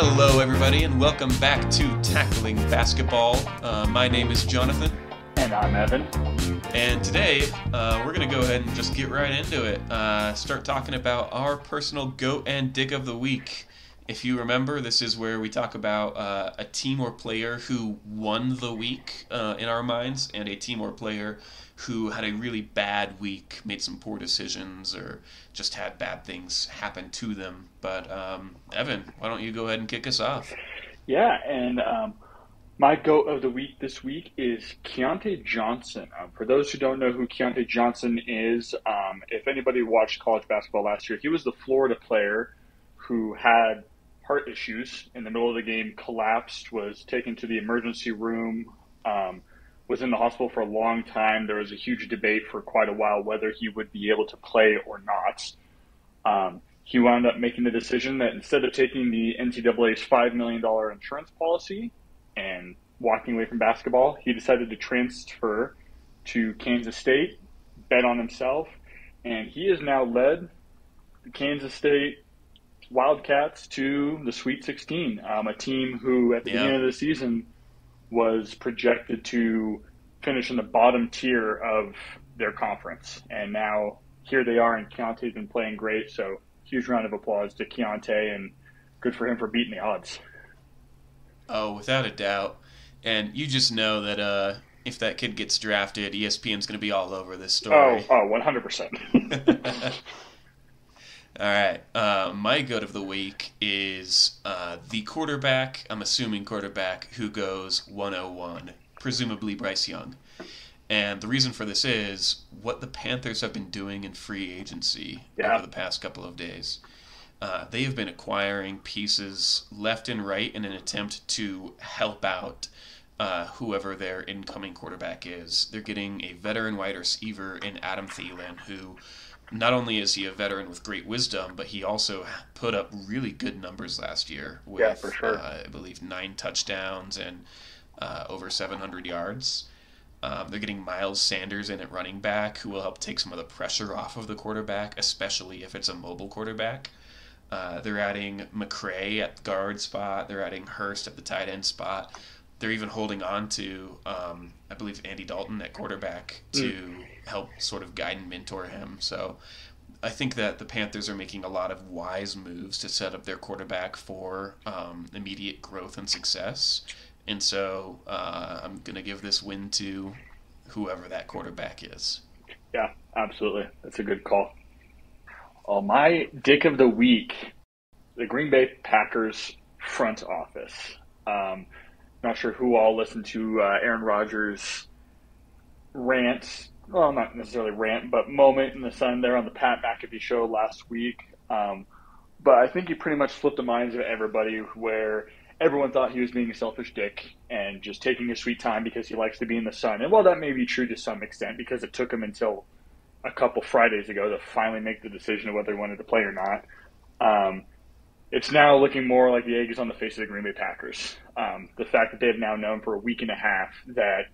Hello, everybody, and welcome back to Tackling Basketball. My name is Jonathan. And I'm Evan. And today, we're going to go ahead and just get right into it. Start talking about our personal GOAT and Dick of the Week. If you remember, this is where we talk about a team or player who won the week in our minds, and a team or player who had a really bad week, made some poor decisions, or just had bad things happen to them. But Evan, why don't you go ahead and kick us off? Yeah, and my GOAT of the week this week is Keontae Johnson. For those who don't know who Keontae Johnson is, if anybody watched college basketball last year, he was the Florida player who had heart issues in the middle of the game, collapsed, was taken to the emergency room, was in the hospital for a long time. There was a huge debate for quite a while whether he would be able to play or not. He wound up making the decision that instead of taking the NCAA's $5 million insurance policy and walking away from basketball, he decided to transfer to Kansas State, bet on himself, and he has now led the Kansas State Wildcats to the Sweet 16, a team who at the beginning of the season was projected to finish in the bottom tier of their conference. And now here they are, and Keontae's been playing great, so huge round of applause to Keontae, and good for him for beating the odds. Oh, without a doubt. And you just know that if that kid gets drafted, ESPN's going to be all over this story. Oh, 100%. All right. My GOAT of the week is the quarterback, I'm assuming quarterback, who goes 101, presumably Bryce Young. And the reason for this is what the Panthers have been doing in free agency over the past couple of days. They have been acquiring pieces left and right in an attempt to help out whoever their incoming quarterback is. They're getting a veteran wide receiver in Adam Thielen, who not only is he a veteran with great wisdom, but he also put up really good numbers last year with, for sure. I believe, 9 touchdowns and over 700 yards. They're getting Miles Sanders in at running back, who will help take some of the pressure off of the quarterback, especially if it's a mobile quarterback. They're adding McCray at the guard spot. They're adding Hurst at the tight end spot. They're even holding on to, I believe, Andy Dalton at quarterback to help sort of guide and mentor him. So I think that the Panthers are making a lot of wise moves to set up their quarterback for immediate growth and success. And so I'm going to give this win to whoever that quarterback is. Yeah, absolutely. That's a good call. My Dick of the Week, the Green Bay Packers front office. Not sure who all listened to Aaron Rodgers' rant. Well, not necessarily rant, but moment in the sun there on the Pat McAfee show last week. But I think he pretty much flipped the minds of everybody, where everyone thought he was being a selfish dick and just taking his sweet time because he likes to be in the sun. And while that may be true to some extent, because it took him until a couple Fridays ago to finally make the decision of whether he wanted to play or not, it's now looking more like the egg is on the face of the Green Bay Packers. The fact that they have now known for a week and a half that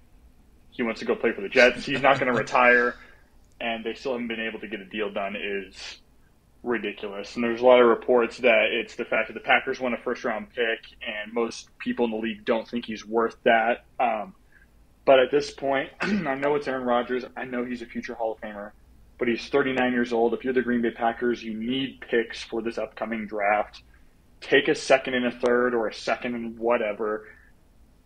he wants to go play for the Jets, he's not going to retire, and they still haven't been able to get a deal done is ridiculous. And there's a lot of reports that it's the fact that the Packers won a first-round pick, and most people in the league don't think he's worth that. But at this point, I know it's Aaron Rodgers. I know he's a future Hall of Famer, but he's 39 years old. If you're the Green Bay Packers, you need picks for this upcoming draft. Take a second and a third, or a second and whatever.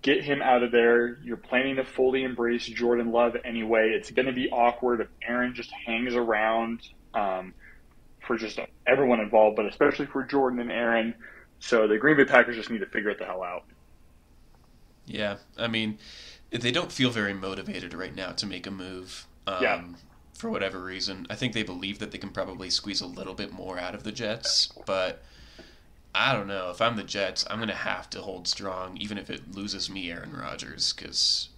Get him out of there. You're planning to fully embrace Jordan Love anyway. It's going to be awkward if Aaron just hangs around for just everyone involved, but especially for Jordan and Aaron. So the Green Bay Packers just need to figure it the hell out. Yeah, I mean, they don't feel very motivated right now to make a move. For whatever reason. I think they believe that they can probably squeeze a little bit more out of the Jets, but I don't know. If I'm the Jets, I'm going to have to hold strong, even if it loses me Aaron Rodgers, because,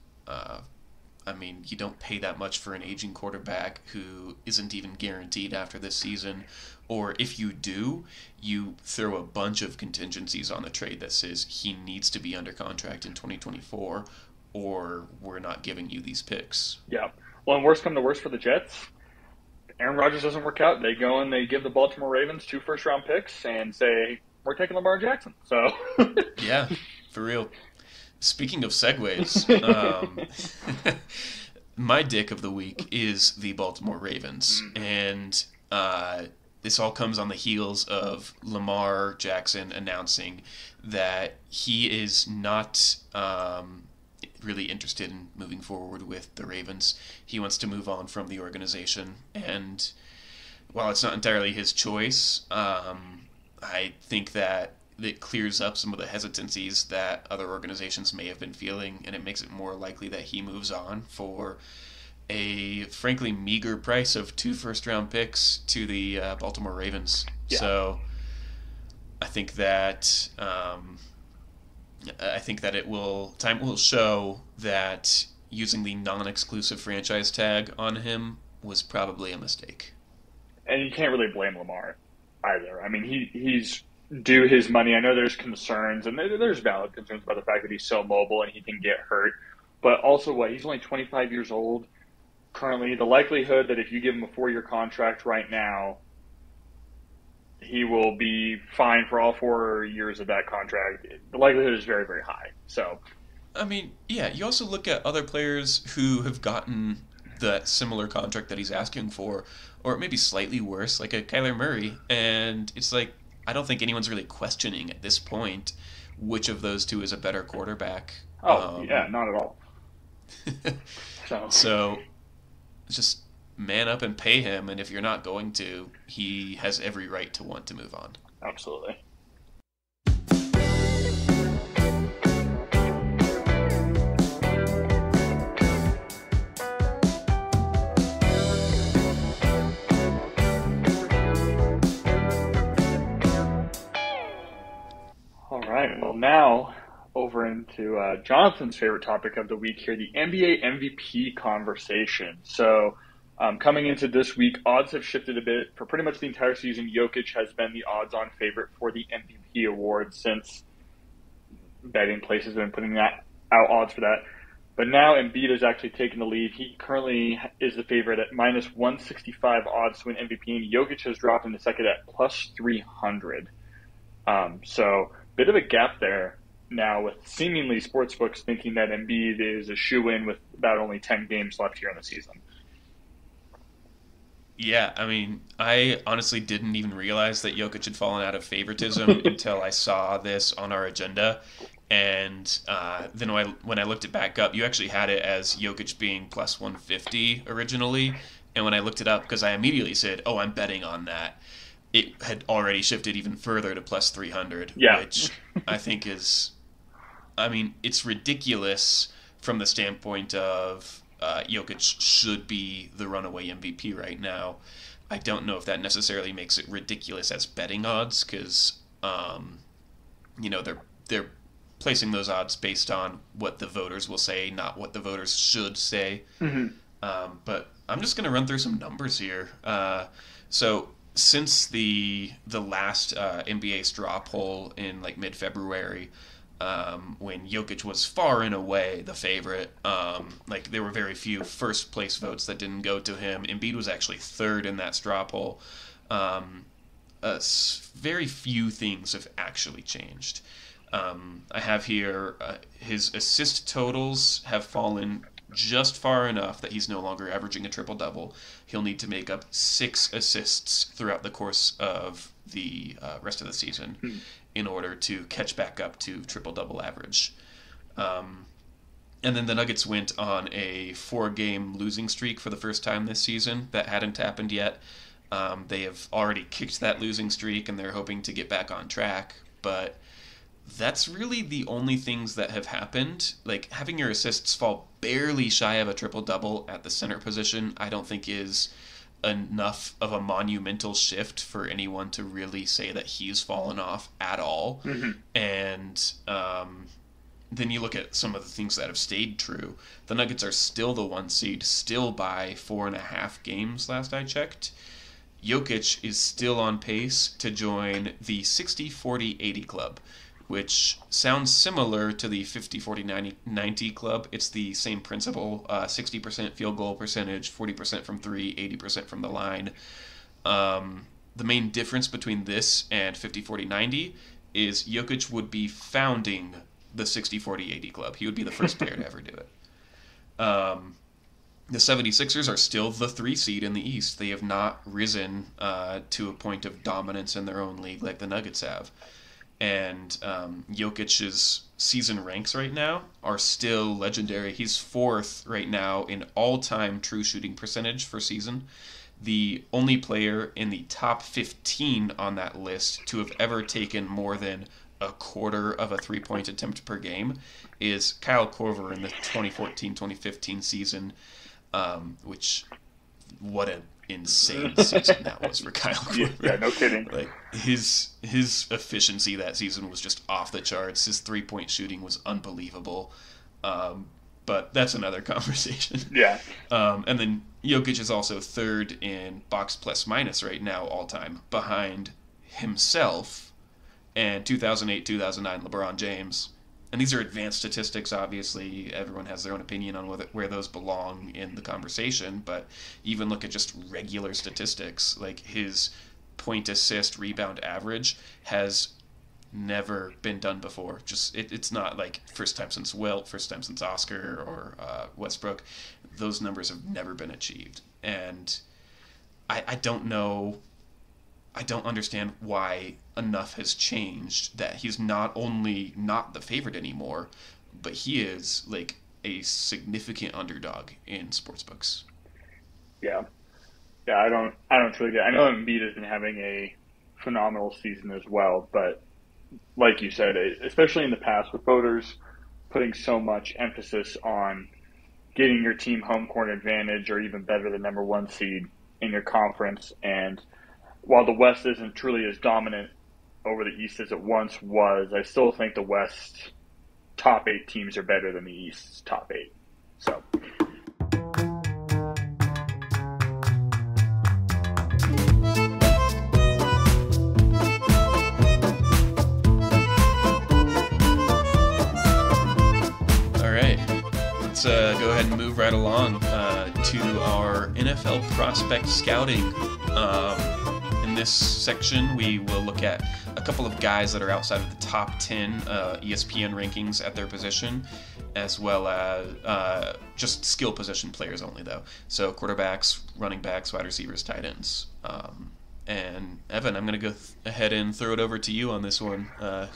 you don't pay that much for an aging quarterback who isn't even guaranteed after this season, or if you do, you throw a bunch of contingencies on the trade that says he needs to be under contract in 2024, or we're not giving you these picks. Yeah. Well, and worst come to worst for the Jets, Aaron Rodgers doesn't work out. They go and they give the Baltimore Ravens 2 first-round picks and say, we're taking Lamar Jackson. So, Yeah, for real. Speaking of segues, my dick of the week is the Baltimore Ravens, and this all comes on the heels of Lamar Jackson announcing that he is not really interested in moving forward with the Ravens. He wants to move on from the organization, and while it's not entirely his choice, I think that it clears up some of the hesitancies that other organizations may have been feeling, and it makes it more likely that he moves on for a frankly meager price of 2 first-round picks to the Baltimore Ravens. yeah. So I think that time will show that using the non-exclusive franchise tag on him was probably a mistake. And you can't really blame Lamar either. I mean, he's due his money. I know there's concerns, and there's valid concerns about the fact that he's so mobile and he can get hurt. But also, he's only 25 years old currently. The likelihood that if you give him a 4-year contract right now, he will be fine for all 4 years of that contract, the likelihood is very, very high. So, I mean, yeah, you also look at other players who have gotten the similar contract that he's asking for, or maybe slightly worse, like a Kyler Murray, and it's like, I don't think anyone's really questioning at this point which of those two is a better quarterback. yeah, not at all. So just man up and pay him, and if you're not going to, he has every right to want to move on. Absolutely. All right. Well, now over into Jonathan's favorite topic of the week here, the NBA MVP conversation. So, coming into this week, odds have shifted a bit. For pretty much the entire season, Jokic has been the odds-on favorite for the MVP award since betting places have been putting out odds for that. But now Embiid has actually taken the lead. He currently is the favorite at minus 165 odds to win MVP, and Jokic has dropped into second at plus 300. So, bit of a gap there now with seemingly sportsbooks thinking that Embiid is a shoe-in with about only 10 games left here in the season. Yeah, I mean, I honestly didn't even realize that Jokic had fallen out of favoritism until I saw this on our agenda. And then when I looked it back up, you actually had it as Jokic being plus 150 originally. And when I looked it up, because I immediately said, oh, I'm betting on that, it had already shifted even further to plus 300, which I think is, I mean, it's ridiculous from the standpoint of Jokic should be the runaway MVP right now. I don't know if that necessarily makes it ridiculous as betting odds, because they're placing those odds based on what the voters will say, not what the voters should say. Mm-hmm. But I'm just going to run through some numbers here. So since the last NBA straw poll in like mid-February, when Jokic was far and away the favorite, there were very few first place votes that didn't go to him. Embiid was actually third in that straw poll. Very few things have actually changed. I have here his assist totals have fallen just far enough that he's no longer averaging a triple-double. He'll need to make up 6 assists throughout the course of the rest of the season in order to catch back up to triple-double average. And then the Nuggets went on a 4-game losing streak for the first time this season. That hadn't happened yet. They have already kicked that losing streak, and they're hoping to get back on track. But that's really the only things that have happened. Like, having your assists fall barely shy of a triple-double at the center position, I don't think is enough of a monumental shift for anyone to really say that he's fallen off at all. Mm-hmm. And then you look at some of the things that have stayed true. The Nuggets are still the 1 seed, still by 4.5 games last I checked. Jokic is still on pace to join the 60-40-80 club, which sounds similar to the 50-40-90 club. It's the same principle, 60% field goal percentage, 40% from 3, 80% from the line. the main difference between this and 50-40-90 is Jokic would be founding the 60-40-80 club. He would be the first player to ever do it. The 76ers are still the 3 seed in the East. They have not risen to a point of dominance in their own league like the Nuggets have. And Jokic's season ranks right now are still legendary. He's 4th right now in all-time true shooting percentage for season. The only player in the top 15 on that list to have ever taken more than a quarter of a three-point attempt per game is Kyle Korver in the 2014-2015 season, which, what an insane season that was for Kyle Korver. Yeah, no kidding. Like his efficiency that season was just off the charts. His three-point shooting was unbelievable. But that's another conversation. Yeah. And then Jokic is also 3rd in box plus minus right now all time, behind himself and 2008-2009 LeBron James. And these are advanced statistics, obviously. Everyone has their own opinion on where those belong in the conversation. But even look at just regular statistics. Like his point, assist, rebound average has never been done before. Just it's not like first time since Wilt, first time since Oscar or Westbrook. Those numbers have never been achieved. And I don't know. I don't understand why enough has changed that he's not only not the favorite anymore, but he is like a significant underdog in sportsbooks. Yeah. Yeah, I don't truly get it. I know Embiid has been having a phenomenal season as well, but like you said, especially in the past with voters putting so much emphasis on getting your team home court advantage or even better, the number 1 seed in your conference. And while the West isn't truly as dominant over the East as it once was, I still think the West top 8 teams are better than the East's top 8. So. Go ahead and move right along to our NFL prospect scouting. In this section, we will look at a couple of guys that are outside of the top 10 ESPN rankings at their position, as well as just skill position players only, though. So quarterbacks, running backs, wide receivers, tight ends. And Evan, I'm going to go ahead and throw it over to you on this one.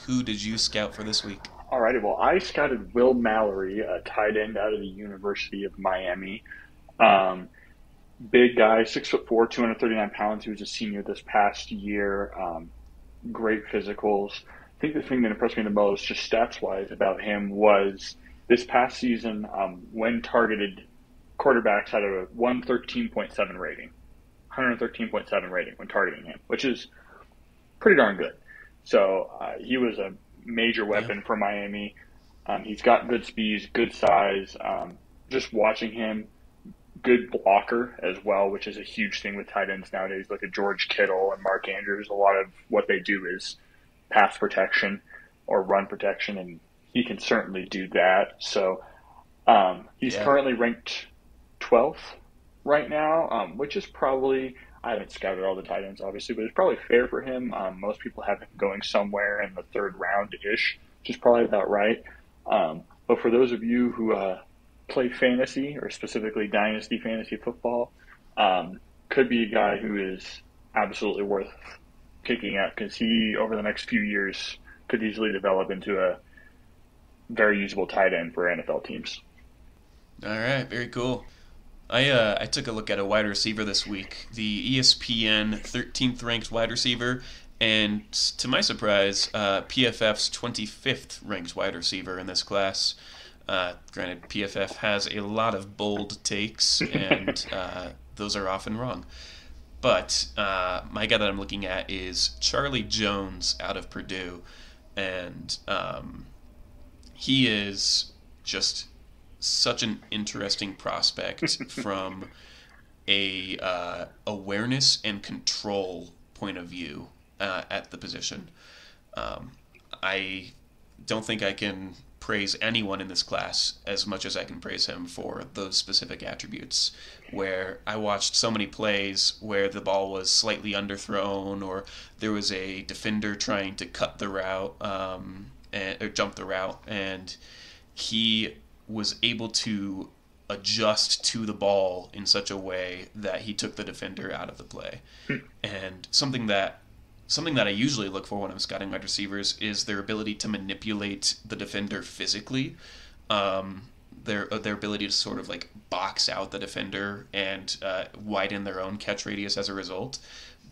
Who did you scout for this week? Alrighty, well, I scouted Will Mallory, a tight end out of the University of Miami. Big guy, 6'4", 239 pounds. He was a senior this past year. Great physicals. I think the thing that impressed me the most, just stats-wise, about him was this past season, when targeted, quarterbacks had a 113.7 rating. 113.7 rating when targeting him, which is pretty darn good. So he was a major weapon for Miami. He's got good speed, good size. Just watching him, good blocker as well, which is a huge thing with tight ends nowadays. Look at George Kittle and Mark Andrews. A lot of what they do is pass protection or run protection, and he can certainly do that. So he's currently ranked 12th right now, which is probably, I haven't scouted all the tight ends, obviously, but it's probably fair for him. Most people have him going somewhere in the 3rd round-ish, which is probably about right. But for those of you who play fantasy, or specifically dynasty fantasy football, could be a guy who is absolutely worth kicking out, because he, over the next few years, could easily develop into a very usable tight end for NFL teams. All right, very cool. I took a look at a wide receiver this week, the ESPN 13th ranked wide receiver, and to my surprise, PFF's 25th ranked wide receiver in this class. Granted, PFF has a lot of bold takes, and those are often wrong. But my guy that I'm looking at is Charlie Jones out of Purdue, and he is just such an interesting prospect from a awareness and control point of view at the position. I don't think I can praise anyone in this class as much as I can praise him for those specific attributes. Where I watched so many plays where the ball was slightly underthrown, or there was a defender trying to cut the route or jump the route, and he was able to adjust to the ball in such a way that he took the defender out of the play. And something that I usually look for when I'm scouting wide receivers is their ability to manipulate the defender physically. Their ability to sort of like box out the defender and widen their own catch radius as a result.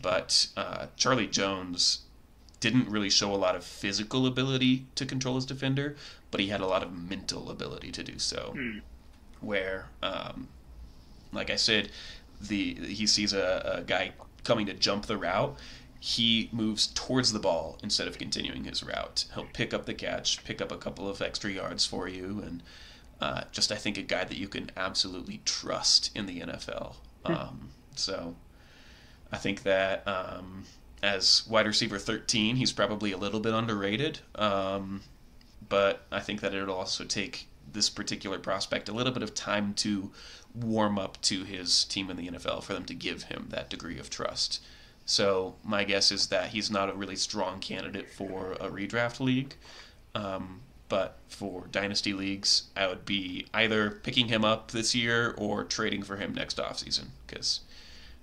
But Charlie Jones didn't really show a lot of physical ability to control his defender, but he had a lot of mental ability to do so. Where, like I said, he sees a guy coming to jump the route, he moves towards the ball instead of continuing his route. He'll pick up the catch, pick up a couple of extra yards for you, and just I think a guy that you can absolutely trust in the NFL. So I think that as wide receiver 13, he's probably a little bit underrated, but I think that it'll also take this particular prospect a little bit of time to warm up to his team in the NFL for them to give him that degree of trust. So my guess is that he's not a really strong candidate for a redraft league. But for dynasty leagues, I would be either picking him up this year or trading for him next offseason, because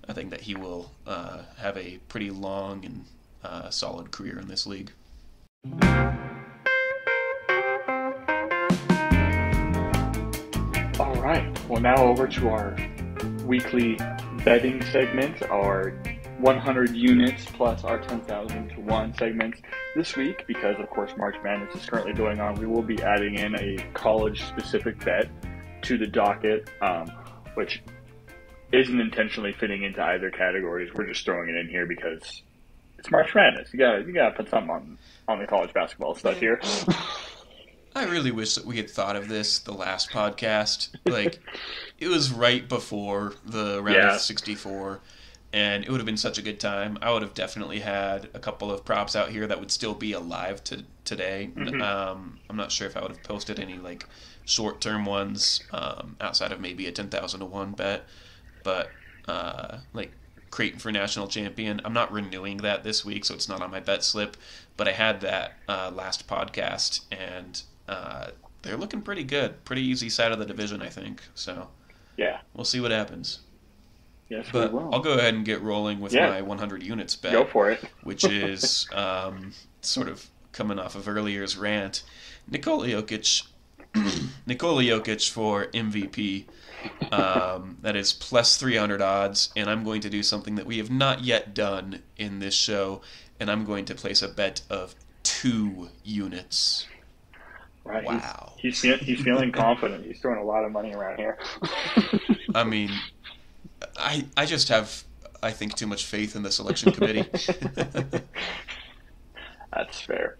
I think that he will have a pretty long and solid career in this league. All right. Well, now over to our weekly betting segment, our 100 units plus our 10,000 to 1 segments. This week, because of course March Madness is currently going on, we will be adding in a college-specific bet to the docket, which isn't intentionally fitting into either categories. We're just throwing it in here because it's March Madness. You gotta put something on the college basketball stuff here. I really wish that we had thought of this the last podcast. Like, it was right before the round of 64. And it would have been such a good time. I would have definitely had a couple of props out here that would still be alive today. I'm not sure if I would have posted any like short-term ones outside of maybe a 10,000 to 1 bet. But like Creighton for national champion, I'm not renewing that this week, so it's not on my bet slip. But I had that last podcast, and they're looking pretty good. Pretty easy side of the division, I think. So yeah, we'll see what happens. Yes, but we will. I'll go ahead and get rolling with my 100 units bet. Go for it. Which is sort of coming off of earlier's rant. Nikola Jokic for MVP. That is plus 300 odds, and I'm going to do something that we have not yet done in this show, and I'm going to place a bet of 2 units. Right. Wow. He's feeling confident. He's throwing a lot of money around here. I mean, I just have, I think, too much faith in the selection committee. That's fair.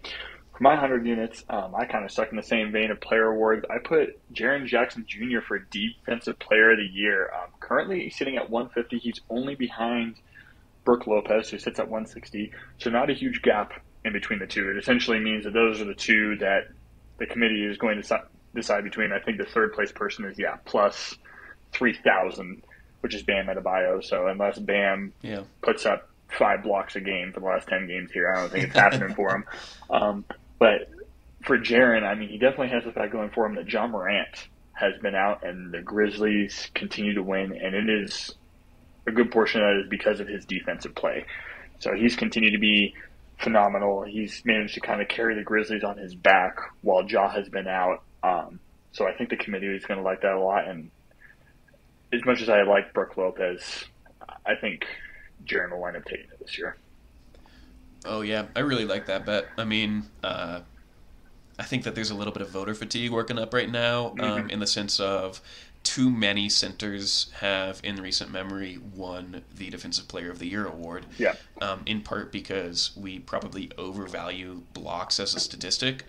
For my 100 units, I kind of stuck in the same vein of player awards. I put Jaren Jackson Jr. for Defensive Player of the Year. Currently, he's sitting at 150. He's only behind Brook Lopez, who sits at 160. So not a huge gap in between the two. It essentially means that those are the two that the committee is going to decide between. I think the third place person is, plus 3,000. Which is Bam Adebayo. So unless Bam puts up 5 blocks a game for the last 10 games here, I don't think it's happening for him. But for Jaren, I mean, he definitely has the fact going for him that John Morant has been out and the Grizzlies continue to win, and it is a good portion of that is because of his defensive play. So he's continued to be phenomenal. He's managed to kind of carry the Grizzlies on his back while Ja has been out. So I think the committee is going to like that a lot, and as much as I like Brook Lopez, I think Jaren will wind up taking it this year. Oh, yeah. I really like that bet. I mean, I think that there's a little bit of voter fatigue working up right now in the sense of too many centers have, in recent memory, won the Defensive Player of the Year award. Yeah. In part because we probably overvalue blocks as a statistic.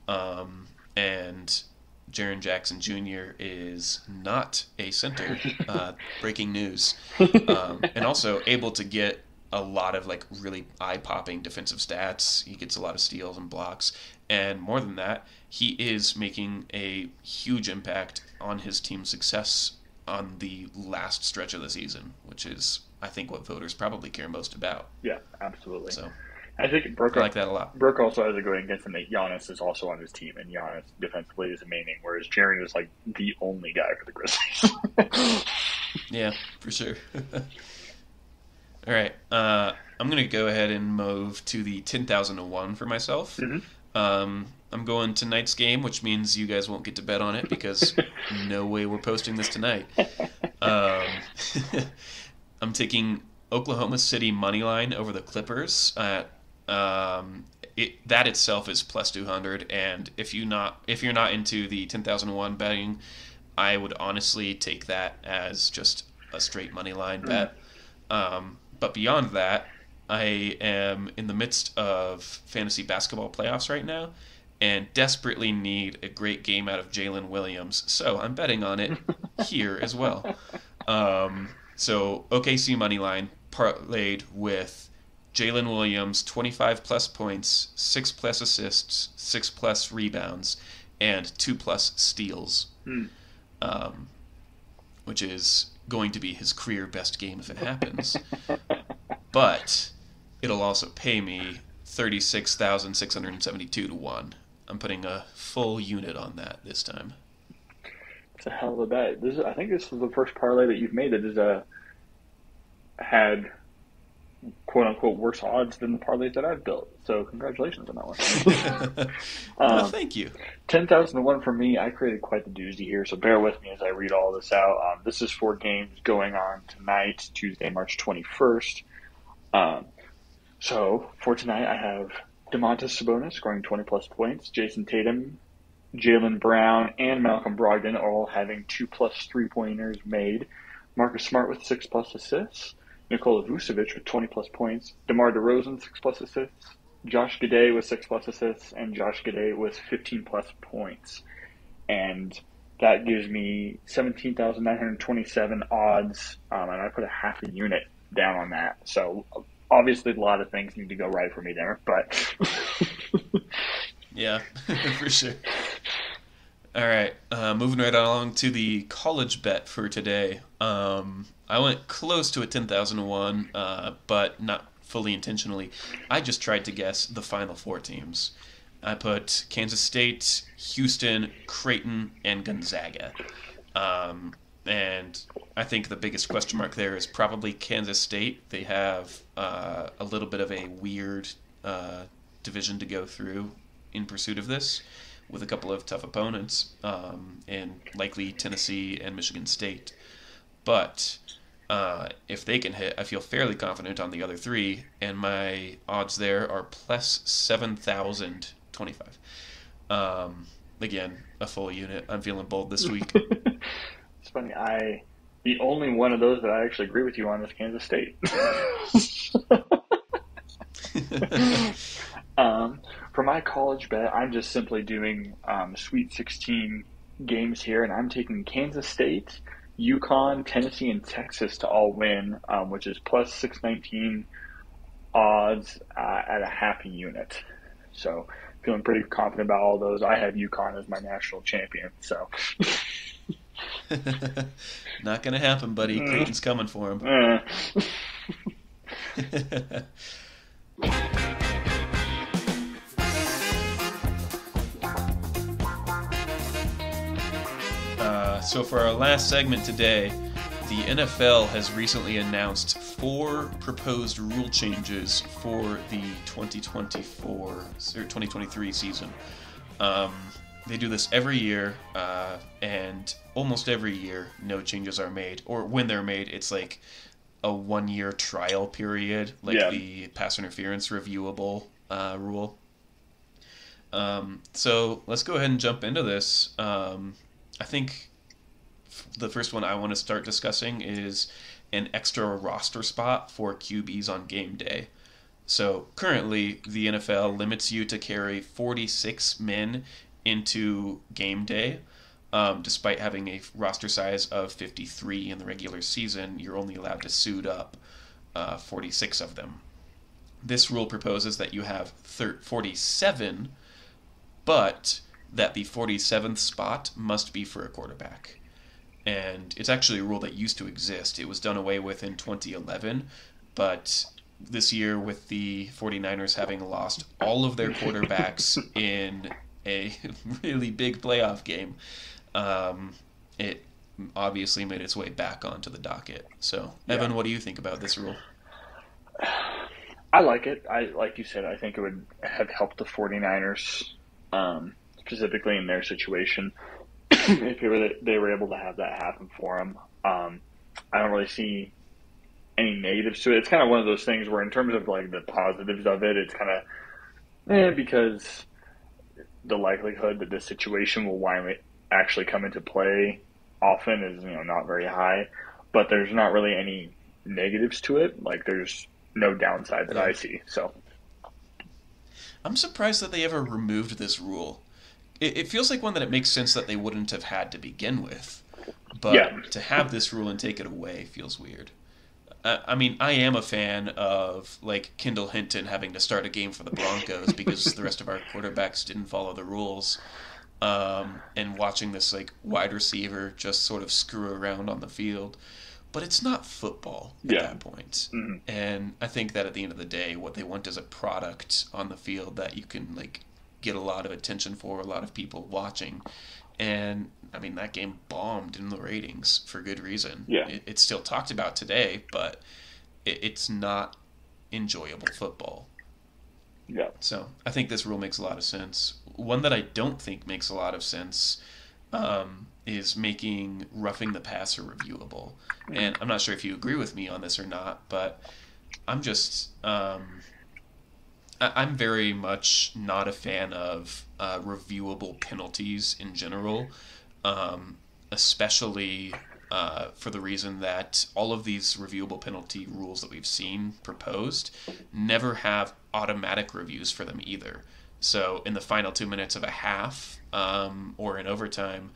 And Jaren Jackson Jr. is not a center. Breaking news. And also able to get a lot of like really eye-popping defensive stats. He gets a lot of steals and blocks, and more than that, he is making a huge impact on his team's success on the last stretch of the season, which is, I think, what voters probably care most about. Yeah, absolutely. So I think Brooke, I like that a lot. Brooke also has it going against him that Giannis is also on his team, and Giannis defensively is amazing, whereas Jaren is like the only guy for the Grizzlies. Yeah, for sure. All right, I'm gonna go ahead and move to the 10,001 for myself. I'm going tonight's game, which means you guys won't get to bet on it because no way we're posting this tonight. Um, I'm taking Oklahoma City money line over the Clippers. That itself is plus 200, and if you're not into the 10,001 betting, I would honestly take that as just a straight money line bet. But beyond that, I am in the midst of fantasy basketball playoffs right now and desperately need a great game out of Jalen Williams, so I'm betting on it here as well. So OKC money line parlayed with Jalen Williams, 25 plus points, 6 plus assists, 6 plus rebounds, and 2 plus steals, which is going to be his career best game if it happens. But it'll also pay me 36,672 to 1. I'm putting a full unit on that this time. It's a hell of a bet. I think this is the first parlay that you've made that has had quote unquote worse odds than the parlays that I've built. So congratulations on that one. Well, thank you. 10,001 for me. I created quite the doozy here, so bear with me as I read all this out. This is 4 games going on tonight, Tuesday, March 21st. So for tonight, I have Domantas Sabonis scoring 20 plus points, Jason Tatum, Jaylen Brown, and Malcolm Brogdon all having 2 plus 3-pointers made, Marcus Smart with 6 plus assists, Nikola Vucevic with 20 plus points, DeMar DeRozan 6 plus assists, Josh Giddey with 6 plus assists, and Josh Giddey with 15 plus points. And that gives me 17,927 odds, and I put a half a unit down on that. So obviously a lot of things need to go right for me there, but yeah, for sure. All right, moving right along to the college bet for today. I went close to a 10,001, but not fully intentionally. I just tried to guess the final 4 teams. I put Kansas State, Houston, Creighton, and Gonzaga. And I think the biggest question mark there is probably Kansas State. They have a little bit of a weird division to go through in pursuit of this, with a couple of tough opponents, and likely Tennessee and Michigan State. But if they can hit, I feel fairly confident on the other 3, and my odds there are plus 7,025. Again, a full unit. I'm feeling bold this week. It's funny. The only one of those that I actually agree with you on is Kansas State. For my college bet, I'm just simply doing Sweet 16 games here, and I'm taking Kansas State, UConn, Tennessee, and Texas to all win, which is plus 619 odds at a half a unit. So feeling pretty confident about all those. I have UConn as my national champion, so... Not gonna happen, buddy. Creighton's coming for him. So for our last segment today, the NFL has recently announced 4 proposed rule changes for the 2024 or 2023 season. They do this every year, and almost every year no changes are made. Or when they're made, it's like a 1-year trial period, like the pass interference reviewable rule. So let's go ahead and jump into this. I think the first one I want to start discussing is an extra roster spot for QBs on game day. So currently, the NFL limits you to carry 46 men into game day. Despite having a roster size of 53 in the regular season, you're only allowed to suit up 46 of them. This rule proposes that you have 47, but that the 47th spot must be for a quarterback. And it's actually a rule that used to exist. It was done away with in 2011, but this year, with the 49ers having lost all of their quarterbacks in a really big playoff game, it obviously made its way back onto the docket. So, Evan, what do you think about this rule? I like it. Like you said, I think it would have helped the 49ers, specifically in their situation, if they were able to have that happen for them. I don't really see any negatives to it. It's kind of one of those things where, in terms of like the positives of it, it's kind of because the likelihood that this situation will actually come into play often is not very high. But there's not really any negatives to it. Like, there's no downside that I see. So I'm surprised that they ever removed this rule. It feels like one that it makes sense that they wouldn't have had to begin with. But to have this rule and take it away feels weird. I mean, I am a fan of, like, Kendall Hinton having to start a game for the Broncos because the rest of our quarterbacks didn't follow the rules. And watching this, like, wide receiver just sort of screw around on the field. But it's not football at that point. Mm-hmm. And I think that at the end of the day, what they want is a product on the field that you can, like, get a lot of attention for, a lot of people watching. And, I mean, that game bombed in the ratings for good reason. Yeah. It's still talked about today, but it's not enjoyable football. Yeah. So I think this rule makes a lot of sense. One that I don't think makes a lot of sense is making roughing the passer reviewable. And I'm not sure if you agree with me on this or not, but I'm just I'm very much not a fan of reviewable penalties in general, especially for the reason that all of these reviewable penalty rules that we've seen proposed never have automatic reviews for them either. So in the final 2 minutes of a half or in overtime,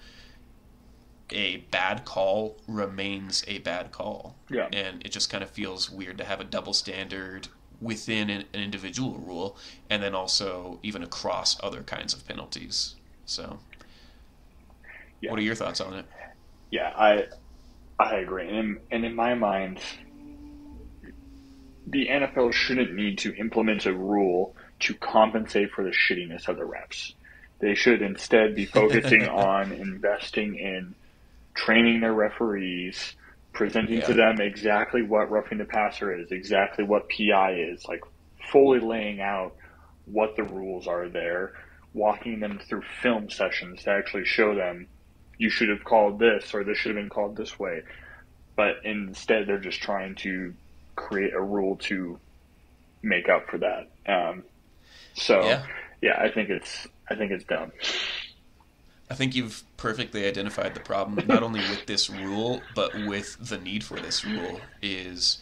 a bad call remains a bad call. Yeah. And it just kind of feels weird to have a double standard within an individual rule and then also even across other kinds of penalties. So what are your thoughts on it? Yeah, I agree. And in my mind, the NFL shouldn't need to implement a rule to compensate for the shittiness of the refs. They should instead be focusing on investing in training their referees, presenting to them exactly what roughing the passer is, exactly what PI is, like fully laying out what the rules are there, walking them through film sessions to actually show them you should have called this or this should have been called this way. But instead they're just trying to create a rule to make up for that. I think it's dumb. I think you've perfectly identified the problem, not only with this rule, but with the need for this rule is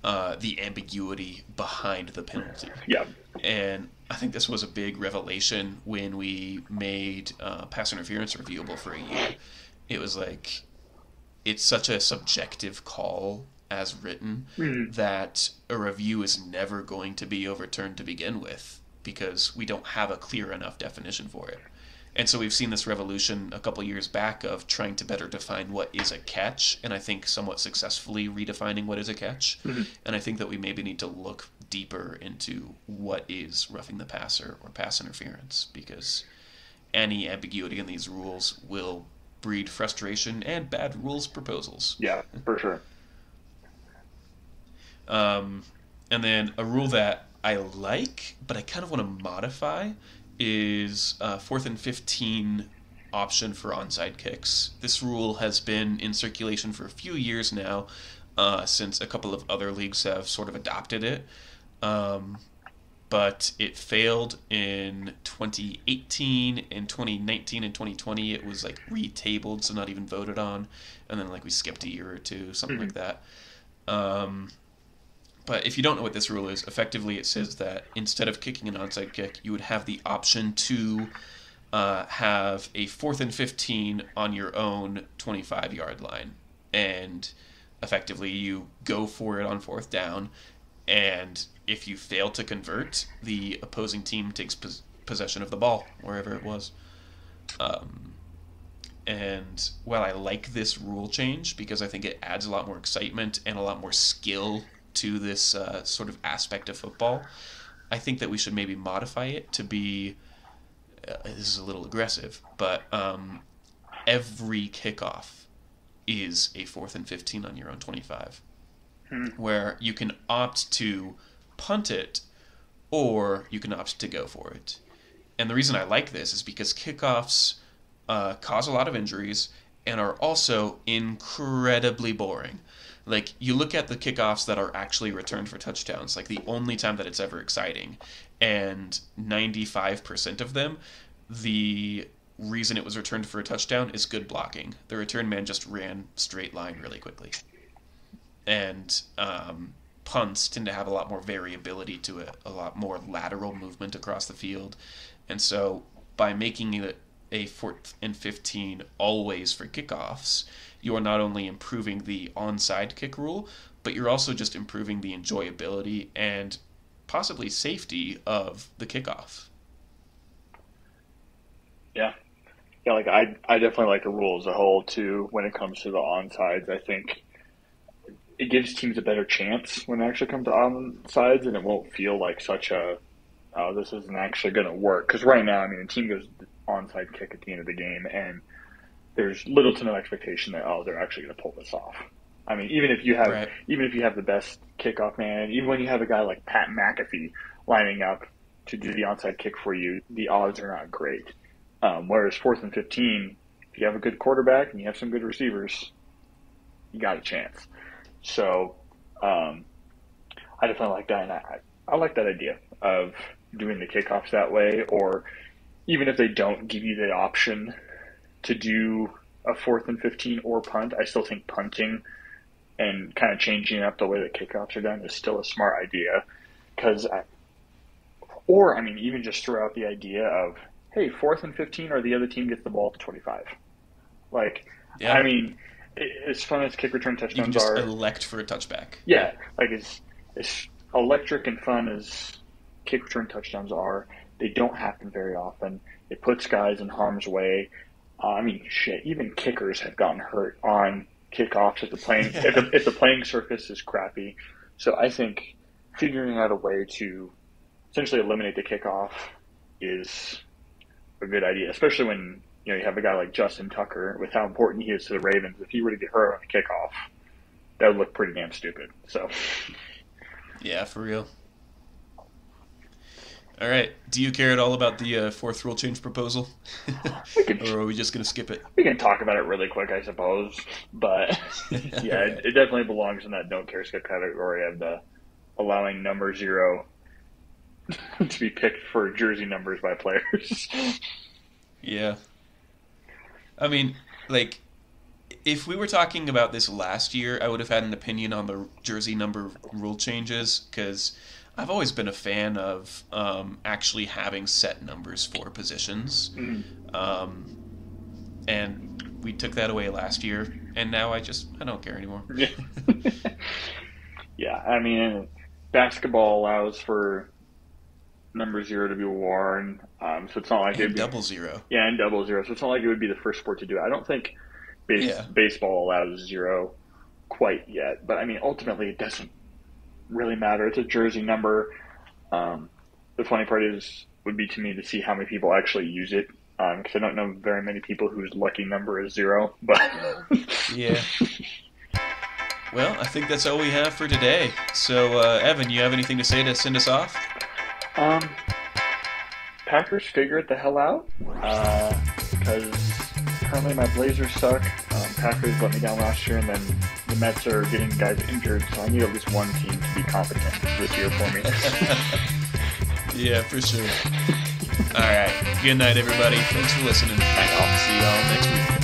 the ambiguity behind the penalty. Yeah. And I think this was a big revelation when we made pass interference reviewable for a year. It was like, it's such a subjective call as written that a review is never going to be overturned to begin with because we don't have a clear enough definition for it. And so we've seen this revolution a couple years back of trying to better define what is a catch, and I think somewhat successfully redefining what is a catch. Mm-hmm. And I think that we maybe need to look deeper into what is roughing the passer or pass interference, because any ambiguity in these rules will breed frustration and bad rules proposals. Yeah, for sure. And then a rule that I like, but I kind of want to modify, is 4th and 15 option for onside kicks. This rule has been in circulation for a few years now, since a couple of other leagues have sort of adopted it. But it failed in 2018, in 2019 and 2020 it was like retabled, so not even voted on, and then like we skipped a year or two, something like that. But if you don't know what this rule is, effectively it says that instead of kicking an onside kick, you would have the option to have a 4th and 15 on your own 25-yard line. And effectively you go for it on fourth down, and if you fail to convert, the opposing team takes possession of the ball wherever it was. And while I like this rule change because I think it adds a lot more excitement and a lot more skill to this sort of aspect of football, I think that we should maybe modify it to be, this is a little aggressive, but every kickoff is a 4th and 15 on your own 25, where you can opt to punt it or you can opt to go for it. And the reason I like this is because kickoffs cause a lot of injuries and are also incredibly boring. Like, you look at the kickoffs that are actually returned for touchdowns, like the only time that it's ever exciting, and 95% of them, the reason it was returned for a touchdown is good blocking. The return man just ran straight line really quickly. And punts tend to have a lot more variability to it, a lot more lateral movement across the field. And so by making it a 4th and 15 always for kickoffs, you are not only improving the onside kick rule, but you're also just improving the enjoyability and possibly safety of the kickoff. Yeah. Yeah, like I definitely like the rule as a whole too when it comes to the onsides. I think it gives teams a better chance when they actually come to onsides, and it won't feel like such a, oh, this isn't actually going to work. Because right now, I mean, the team goes onside kick at the end of the game, and there's little to no expectation that, oh, they're actually going to pull this off. I mean, even if you have the best kickoff man, even when you have a guy like Pat McAfee lining up to do the onside kick for you, the odds are not great. Whereas 4th and 15, if you have a good quarterback and you have some good receivers, you got a chance. So I definitely like that, and I like that idea of doing the kickoffs that way, or even if they don't give you the option to do a 4th and 15 or punt, I still think punting and kind of changing up the way that kickoffs are done is still a smart idea. Even just throw out the idea of, hey, 4th and 15, or the other team gets the ball at the 25. Yeah. I mean, as fun as kick return touchdowns you can just are, elect for a touchback. Yeah, like as electric and fun as kick return touchdowns are, they don't happen very often. It puts guys in harm's way. Even kickers have gotten hurt on kickoffs if the playing surface is crappy. So I think figuring out a way to essentially eliminate the kickoff is a good idea, especially when you have a guy like Justin Tucker, with how important he is to the Ravens. If he were to get hurt on a kickoff, that would look pretty damn stupid. So, yeah, for real. All right. Do you care at all about the 4th rule change proposal? Or are we just going to skip it? We can talk about it really quick, I suppose. But, yeah, it definitely belongs in that don't care skip category of the allowing number 0 to be picked for jersey numbers by players. Yeah. I mean, like, if we were talking about this last year, I would have had an opinion on the jersey number rule changes, because I've always been a fan of actually having set numbers for positions. Mm-hmm. And we took that away last year, and now I don't care anymore. Yeah, I mean, basketball allows for number 0 to be worn, so it's not like and double 0. Yeah, and double 0. So it's not like it would be the first sport to do it. I don't think baseball allows 0 quite yet, but I mean, ultimately, it doesn't really matter. It's a jersey number. The funny part would be to me to see how many people actually use it, because I don't know very many people whose lucky number is 0. But yeah. Well, I think that's all we have for today. So, Evan, you have anything to say to send us off? Packers, figure it the hell out, because currently my Blazers suck. Packers let me down last year, and then the Mets are getting guys injured, so I need at least one team to be competent this year for me. Yeah, for sure. All right. Good night, everybody. Thanks for listening. I'll see y'all next week.